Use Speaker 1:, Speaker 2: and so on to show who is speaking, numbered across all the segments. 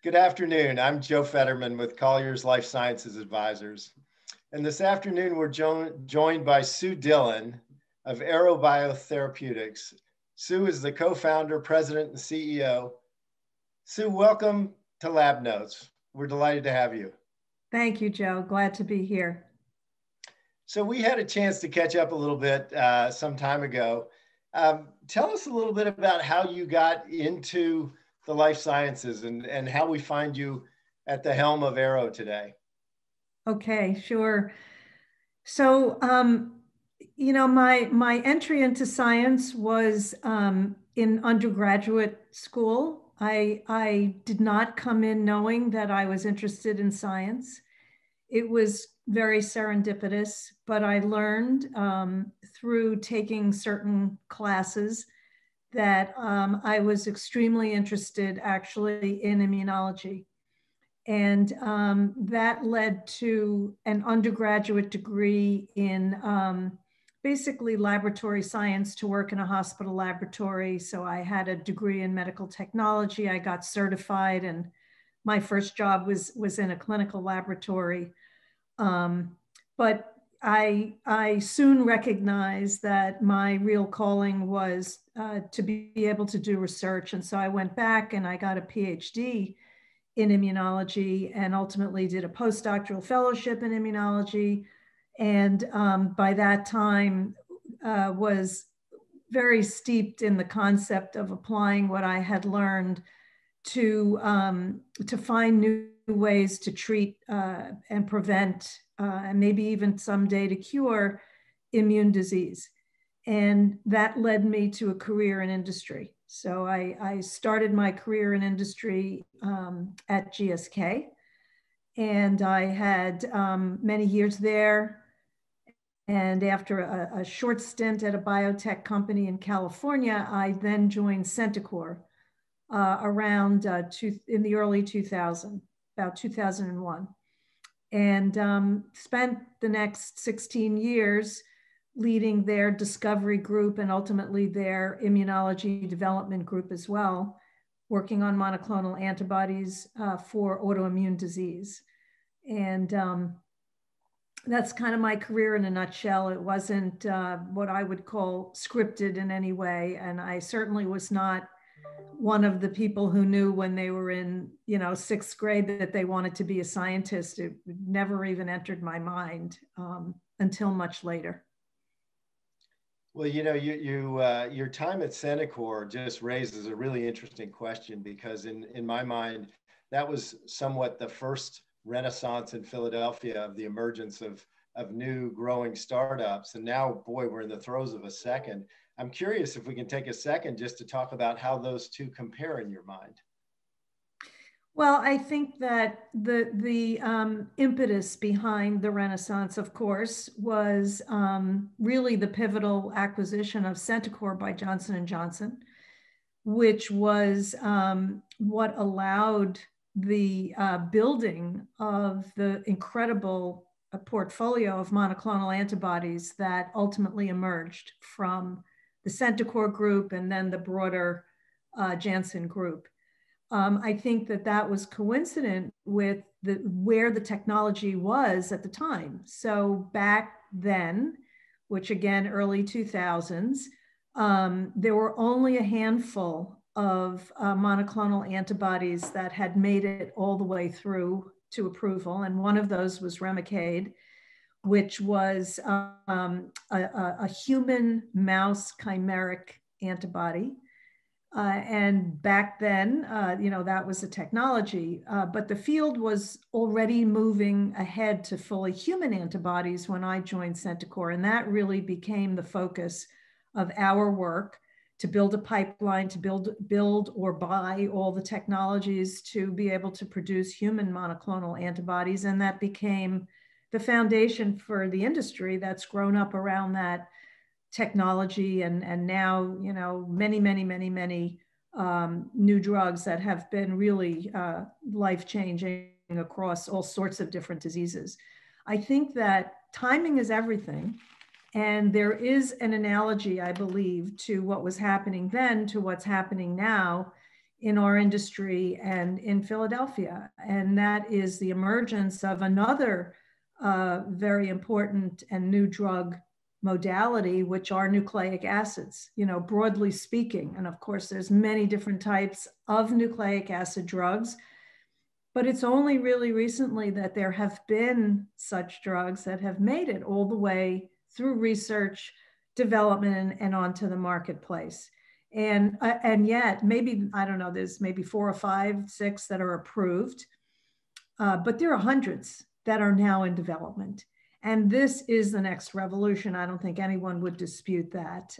Speaker 1: Good afternoon. I'm Joe Fetterman with Colliers Life Sciences Advisors. And this afternoon, we're joined by Sue Dillon of Aro Biotherapeutics. Sue is the co-founder, president, and CEO. Sue, welcome to LabNotes. We're delighted to have you.
Speaker 2: Thank you, Joe. Glad to be here.
Speaker 1: So we had a chance to catch up a little bit some time ago. Tell us a little bit about how you got into the life sciences and how we find you at the helm of Aro today.
Speaker 2: Okay, sure. So, my entry into science was in undergraduate school. I did not come in knowing that I was interested in science. It was very serendipitous, but I learned through taking certain classes that I was extremely interested actually in immunology. And that led to an undergraduate degree in basically laboratory science, to work in a hospital laboratory. So I had a degree in medical technology. I got certified, and my first job was in a clinical laboratory. But I soon recognized that my real calling was to be able to do research. And so I went back and I got a PhD in immunology and ultimately did a postdoctoral fellowship in immunology. And by that time was very steeped in the concept of applying what I had learned to find new ways to treat and prevent and maybe even someday to cure immune disease. And that led me to a career in industry. So I started my career in industry at GSK, and I had many years there. And after a short stint at a biotech company in California, I then joined Centocore around in the early 2000s, about 2001. And spent the next 16 years leading their discovery group and ultimately their immunology development group as well, working on monoclonal antibodies for autoimmune disease. And that's kind of my career in a nutshell. It wasn't what I would call scripted in any way. And I certainly was not one of the people who knew when they were in, sixth grade that they wanted to be a scientist. It never even entered my mind until much later.
Speaker 1: Well, your time at Centocore just raises a really interesting question, because in my mind, that was somewhat the first renaissance in Philadelphia of the emergence of new growing startups. And now, boy, we're in the throes of a second. I'm curious if we can take a second just to talk about how those two compare in your mind.
Speaker 2: Well, I think that the impetus behind the Renaissance, of course, was really the pivotal acquisition of Centocore by Johnson & Johnson, which was what allowed the building of the incredible portfolio of monoclonal antibodies that ultimately emerged from the Centocore group and then the broader Janssen group. I think that was coincident with where the technology was at the time. So back then, which again, early 2000s, there were only a handful of monoclonal antibodies that had made it all the way through to approval. And one of those was Remicade, which was a human mouse chimeric antibody. And back then, that was a technology, but the field was already moving ahead to fully human antibodies when I joined Centocore. And that really became the focus of our work, to build a pipeline, to build or buy all the technologies to be able to produce human monoclonal antibodies. And that became the foundation for the industry that's grown up around that technology, and now, many new drugs that have been really life-changing across all sorts of different diseases. I think that timing is everything. And there is an analogy, I believe, to what was happening then to what's happening now, in our industry and in Philadelphia. And that is the emergence of another very important and new drug modality, which are nucleic acids, broadly speaking. And of course, there's many different types of nucleic acid drugs, but it's only really recently that there have been such drugs that have made it all the way through research, development, and onto the marketplace. And yet, maybe, I don't know, there's maybe 4 or 5, 6 that are approved, but there are hundreds that are now in development. And this is the next revolution. I don't think anyone would dispute that.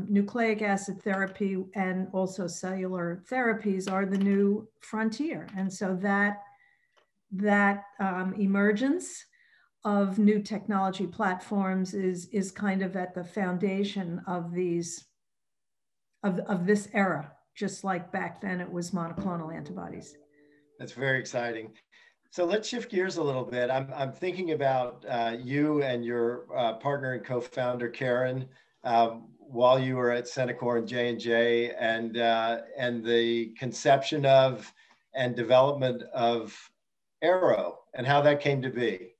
Speaker 2: Nucleic acid therapy and also cellular therapies are the new frontier. And so that emergence of new technology platforms is kind of at the foundation of this era, just like back then it was monoclonal antibodies.
Speaker 1: That's very exciting. So let's shift gears a little bit. I'm thinking about you and your partner and co-founder, Karen, while you were at Centocore and J&J, and the conception of and development of Aro and how that came to be.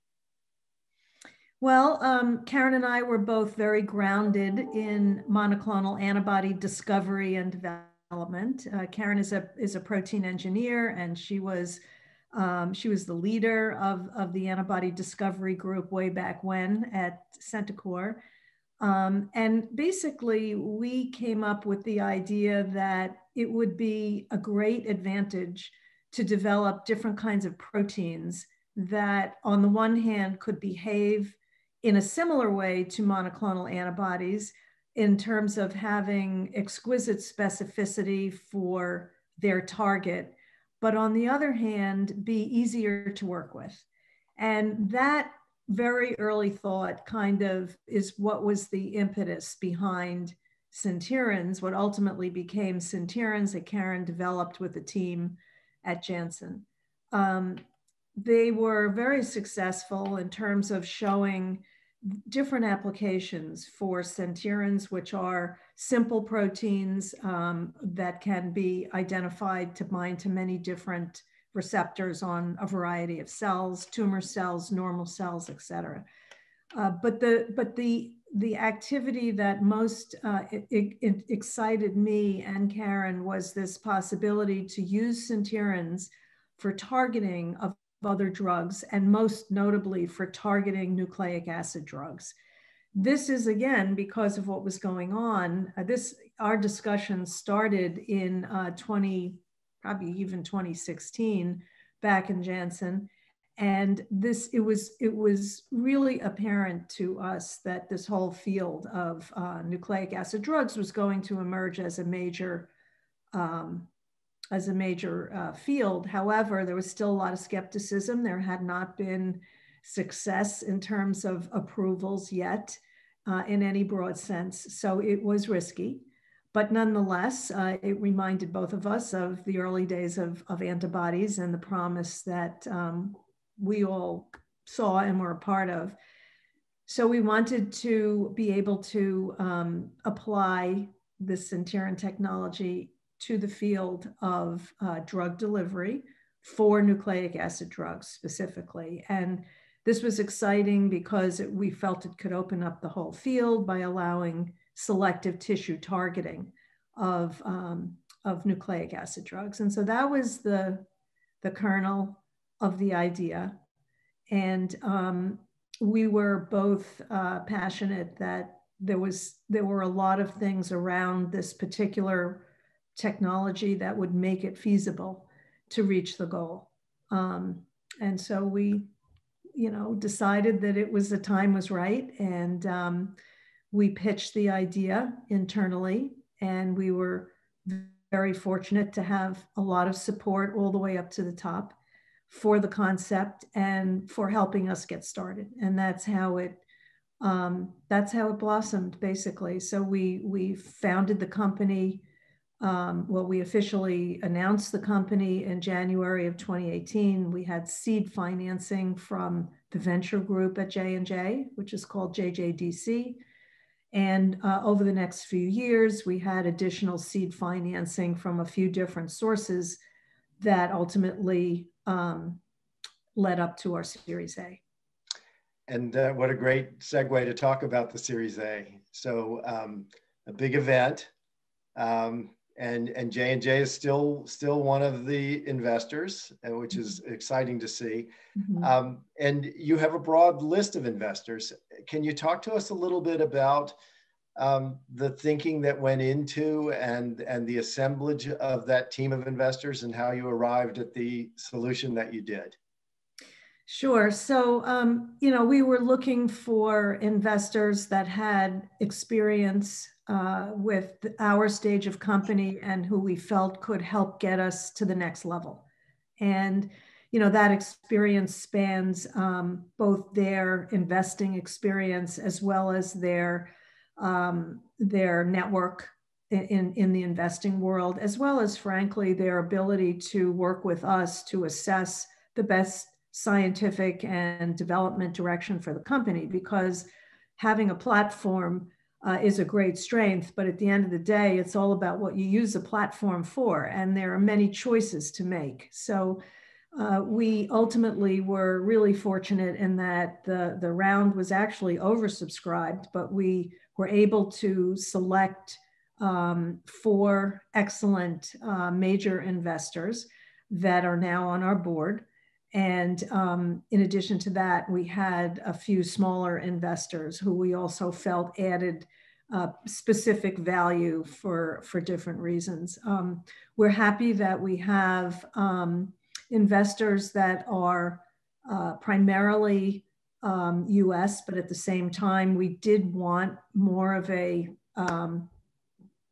Speaker 2: Well, Karen and I were both very grounded in monoclonal antibody discovery and development. Karen is a protein engineer, and she was the leader of the antibody discovery group way back when at Centocore. And basically, we came up with the idea that it would be a great advantage to develop different kinds of proteins that, on the one hand, could behave in a similar way to monoclonal antibodies in terms of having exquisite specificity for their target, but on the other hand, be easier to work with. And that very early thought kind of is what was the impetus behind Centurins, what ultimately became Centurins that Karen developed with the team at Janssen. They were very successful in terms of showing different applications for Centurins, which are simple proteins that can be identified to bind to many different receptors on a variety of cells, tumor cells, normal cells, et cetera. But the activity that most it excited me and Karen was this possibility to use Centurins for targeting of other drugs, and most notably for targeting nucleic acid drugs. This is, again, because of what was going on. Our discussion started in probably even 2016, back in Janssen. And it was really apparent to us that this whole field of nucleic acid drugs was going to emerge as a major field. However, there was still a lot of skepticism. There had not been success in terms of approvals yet in any broad sense. So it was risky. But nonetheless, it reminded both of us of the early days of antibodies and the promise that we all saw and were a part of. So we wanted to be able to apply this Centurin technology to the field of drug delivery for nucleic acid drugs specifically. And this was exciting because we felt it could open up the whole field by allowing selective tissue targeting of nucleic acid drugs. And so that was the kernel of the idea. And we were both passionate that there were a lot of things around this particular technology that would make it feasible to reach the goal. And so we, decided that the time was right. And we pitched the idea internally, and we were very fortunate to have a lot of support all the way up to the top for the concept and for helping us get started. And that's how it blossomed, basically. So we founded the company. We officially announced the company in January of 2018. We had seed financing from the venture group at J&J, which is called JJDC. And over the next few years, we had additional seed financing from a few different sources that ultimately led up to our Series A.
Speaker 1: And what a great segue to talk about the Series A. So a big event, and J&J is still one of the investors, which is exciting to see. Mm-hmm. And you have a broad list of investors. Can you talk to us a little bit about the thinking that went into and the assemblage of that team of investors and how you arrived at the solution that you did?
Speaker 2: Sure. So, we were looking for investors that had experience with our stage of company and who we felt could help get us to the next level. And, that experience spans both their investing experience as well as their network in the investing world, as well as, frankly, their ability to work with us to assess the best scientific and development direction for the company, because having a platform is a great strength, but at the end of the day, it's all about what you use a platform for, and there are many choices to make. So we ultimately were really fortunate in that the round was actually oversubscribed, but we were able to select 4 excellent major investors that are now on our board. And in addition to that, we had a few smaller investors who we also felt added specific value for different reasons. We're happy that we have investors that are primarily US, but at the same time, we did want more of a,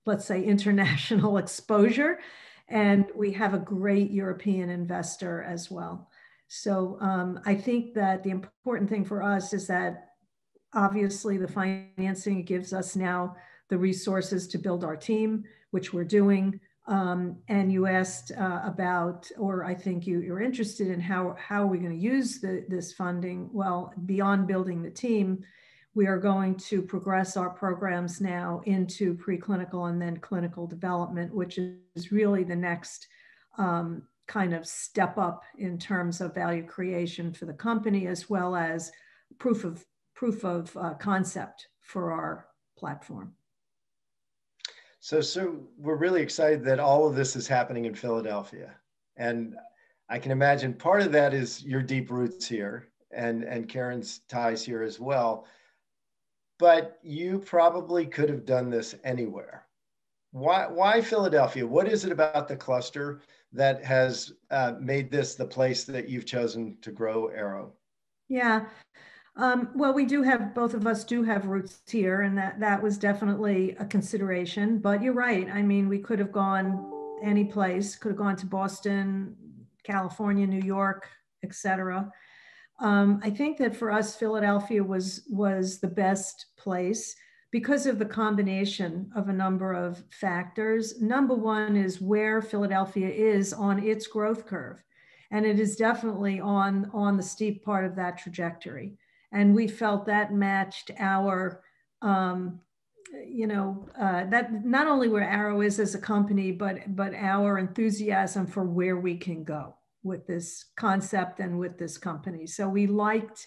Speaker 2: let's say, international exposure. And we have a great European investor as well. So I think that the important thing for us is that obviously the financing gives us now the resources to build our team, which we're doing. And you asked about, or I think you're interested in how are we going to use this funding? Well, beyond building the team, we are going to progress our programs now into preclinical and then clinical development, which is really the next kind of step up in terms of value creation for the company, as well as proof of concept for our platform.
Speaker 1: So we're really excited that all of this is happening in Philadelphia. And I can imagine part of that is your deep roots here and Karen's ties here as well. But you probably could have done this anywhere. Why Philadelphia? What is it about the cluster that has made this the place that you've chosen to grow Aro?
Speaker 2: Yeah. Well, both of us do have roots here, and that was definitely a consideration. But you're right. I mean, we could have gone any place, could have gone to Boston, California, New York, etc. I think that for us, Philadelphia was the best place because of the combination of a number of factors. Number one is where Philadelphia is on its growth curve. And it is definitely on the steep part of that trajectory. And we felt that matched our, that not only where Aro is as a company, but our enthusiasm for where we can go with this concept and with this company. So we liked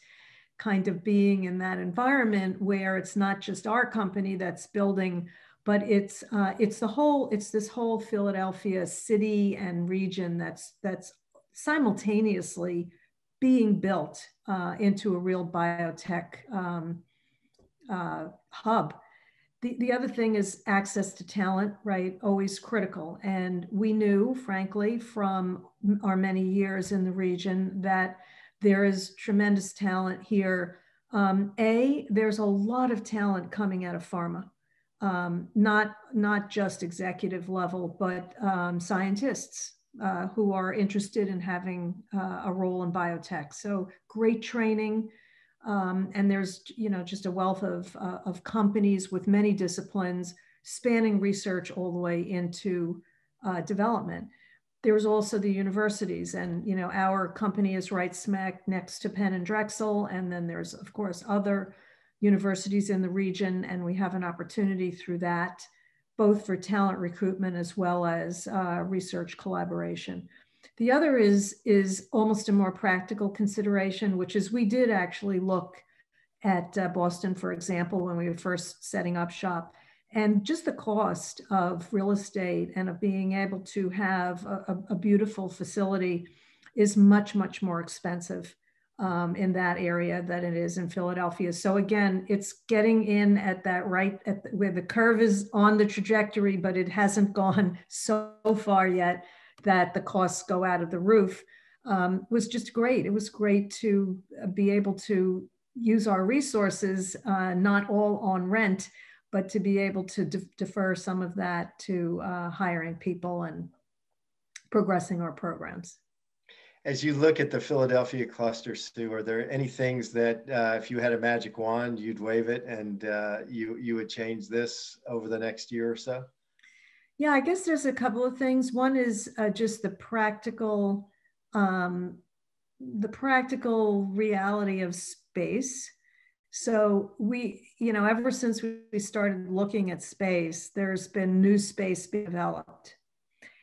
Speaker 2: kind of being in that environment where it's not just our company that's building, but it's this whole Philadelphia city and region that's simultaneously being built into a real biotech hub. The other thing is access to talent, right? Always critical. And we knew, frankly, from our many years in the region that there is tremendous talent here. There's a lot of talent coming out of pharma, not just executive level, but scientists who are interested in having a role in biotech. So great training. And there's, just a wealth of companies with many disciplines spanning research all the way into development. There's also the universities, and our company is right smack next to Penn and Drexel, and then there's of course other universities in the region, and we have an opportunity through that, both for talent recruitment as well as research collaboration. The other is almost a more practical consideration, which is we did actually look at Boston, for example, when we were first setting up shop. And just the cost of real estate and of being able to have a beautiful facility is much, much more expensive in that area than it is in Philadelphia. So again, it's getting in at that where the curve is on the trajectory, but it hasn't gone so far yet that the costs go out of the roof. Was just great. It was great to be able to use our resources, not all on rent, but to be able to defer some of that to hiring people and progressing our programs.
Speaker 1: As you look at the Philadelphia cluster, Sue, are there any things that if you had a magic wand, you'd wave it and you would change this over the next year or so?
Speaker 2: Yeah, I guess there's a couple of things. One is just the practical reality of space. So we, ever since we started looking at space, there's been new space being developed.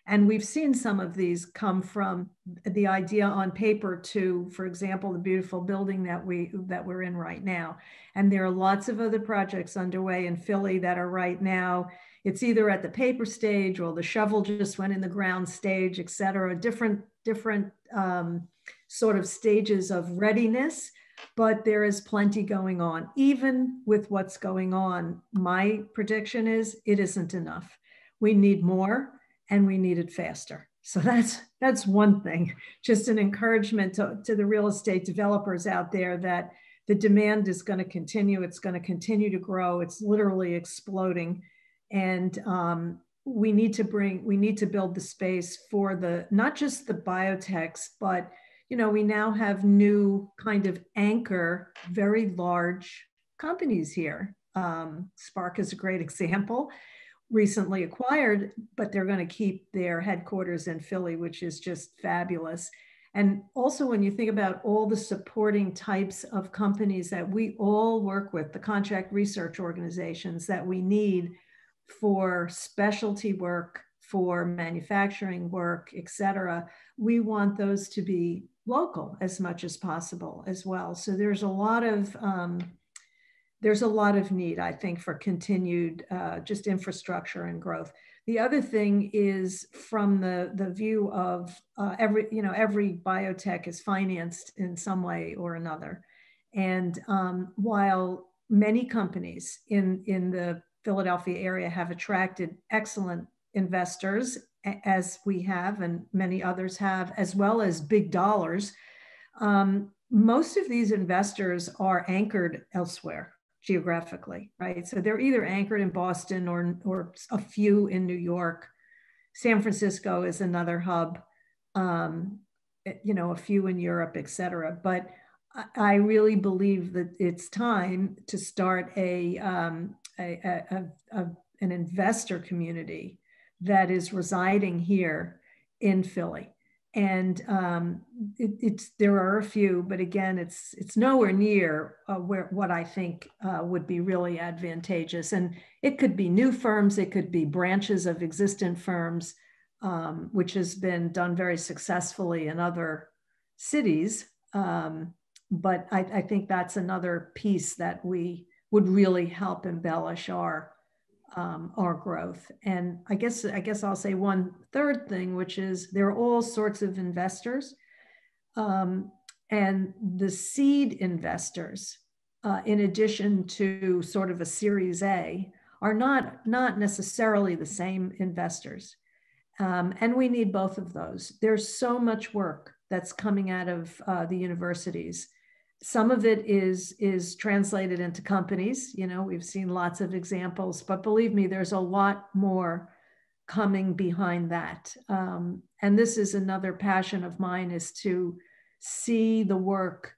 Speaker 2: And we've seen some of these come from the idea on paper to, for example, the beautiful building that we're in right now. And there are lots of other projects underway in Philly that are right now. It's either at the paper stage or the shovel just went in the ground stage, et cetera, different sort of stages of readiness. But there is plenty going on. Even with what's going on, my prediction is it isn't enough. We need more. And we need it faster. So that's one thing, just an encouragement to the real estate developers out there that the demand is going to continue. It's going to continue to grow. It's literally exploding. And we need to build the space for not just the biotechs, but we now have new kind of anchor, very large companies here. Spark is a great example. Recently acquired, but they're going to keep their headquarters in Philly, which is just fabulous. And also when you think about all the supporting types of companies that we all work with, the contract research organizations that we need for specialty work, for manufacturing work, et cetera, we want those to be local as much as possible as well. So there's a lot of need, I think, for continued just infrastructure and growth. The other thing is from the view of every biotech is financed in some way or another. And while many companies in the Philadelphia area have attracted excellent investors, as we have and many others have, as well as big dollars, most of these investors are anchored elsewhere geographically, right? So they're either anchored in Boston or a few in New York. San Francisco is another hub, a few in Europe, et cetera. But I really believe that it's time to start an investor community that is residing here in Philly. And there are a few, but again, it's nowhere near what I think would be really advantageous. And it could be new firms, it could be branches of existing firms, which has been done very successfully in other cities. But I think that's another piece that we would really help embellish our growth. And I guess I'll say one third thing, which is there are all sorts of investors, and the seed investors, in addition to sort of a Series A, are not necessarily the same investors, and we need both of those. There's so much work that's coming out of the universities. Some of it is translated into companies. We've seen lots of examples, but believe me, there's a lot more coming behind that. And this is another passion of mine, is to see the work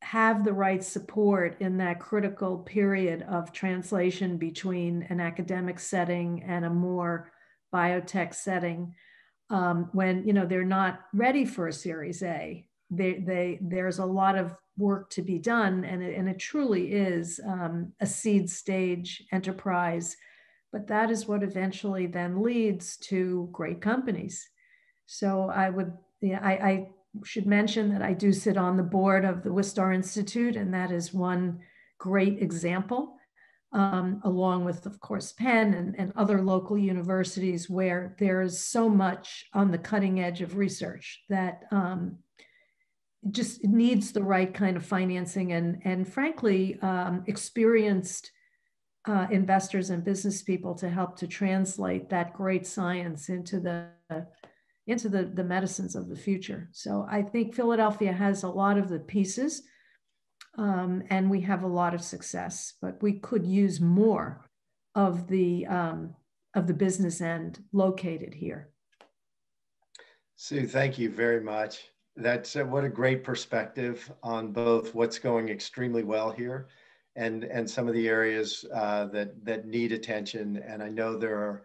Speaker 2: have the right support in that critical period of translation between an academic setting and a more biotech setting, when they're not ready for a Series A. there's a lot of work to be done, and it truly is a seed stage enterprise, but that is what eventually then leads to great companies. So I should mention that I do sit on the board of the Wistar Institute, and that is one great example, along with, of course, Penn and other local universities, where there's so much on the cutting edge of research that just needs the right kind of financing and frankly, experienced investors and business people to help to translate that great science into the medicines of the future. So I think Philadelphia has a lot of the pieces, and we have a lot of success, but we could use more of the business end located here.
Speaker 1: Sue, thank you very much. That's what a great perspective on both what's going extremely well here and some of the areas that need attention. And I know there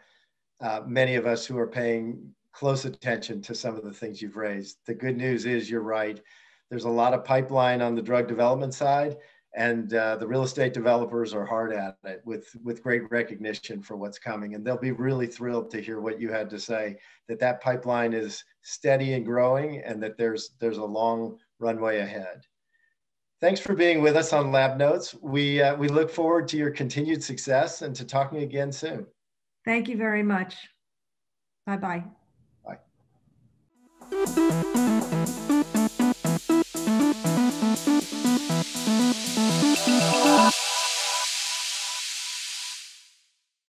Speaker 1: are many of us who are paying close attention to some of the things you've raised. The good news is you're right. There's a lot of pipeline on the drug development side, and the real estate developers are hard at it with great recognition for what's coming. And they'll be really thrilled to hear what you had to say, that pipeline is steady and growing, and that there's a long runway ahead. Thanks for being with us on LabNotes. We look forward to your continued success and to talking again soon.
Speaker 2: Thank you very much. Bye-bye.
Speaker 1: Bye.